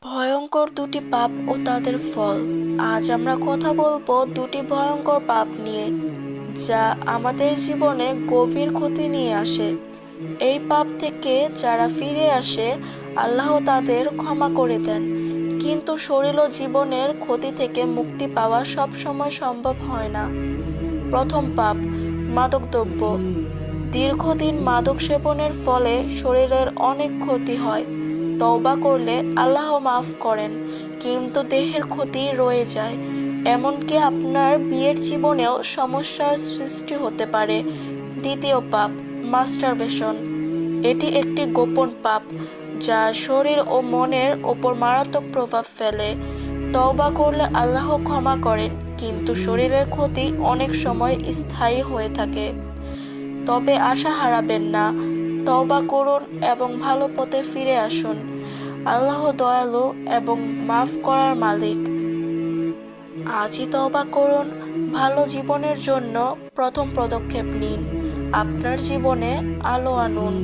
ভয়ঙ্কর দুটি পাপ ও তাদের ফল। আজ আমরা কথা বলবো দুটি ভয়ঙ্কর পাপ নিয়ে, যা আমাদের জীবনে গভীর ক্ষতি নিয়ে আসে। এই পাপ থেকে যারা ফিরে আসে, আল্লাহ তাদের ক্ষমা করে দেন, কিন্তু শরীর ও জীবনের ক্ষতি থেকে মুক্তি পাওয়া সবসময় সম্ভব হয় না। প্রথম পাপ, মাদকদ্রব্য। দীর্ঘদিন মাদক সেবনের ফলে শরীরের অনেক ক্ষতি হয়। তওবা করলে আল্লাহ মাফ করেন, কিন্তু দেহের ক্ষতি রয়ে যায়। এমনকি আপনার বিয়ের জীবনেও সমস্যার সৃষ্টি হতে পারে। দ্বিতীয় পাপ, মাস্টারবেশন। এটি একটি গোপন পাপ, যা শরীর ও মনের ওপর মারাত্মক প্রভাব ফেলে। তওবা করলে আল্লাহ ক্ষমা করেন, কিন্তু শরীরের ক্ষতি অনেক সময় স্থায়ী হয়ে থাকে। তবে আশা হারাবেন না, তওবা করুন এবং ভালো পথে ফিরে আসুন। আল্লাহ দয়ালু এবং মাফ করার মালিক। আজই তওবা করুন, ভালো জীবনের জন্য প্রথম পদক্ষেপ নিন, আপনার জীবনে আলো আনুন।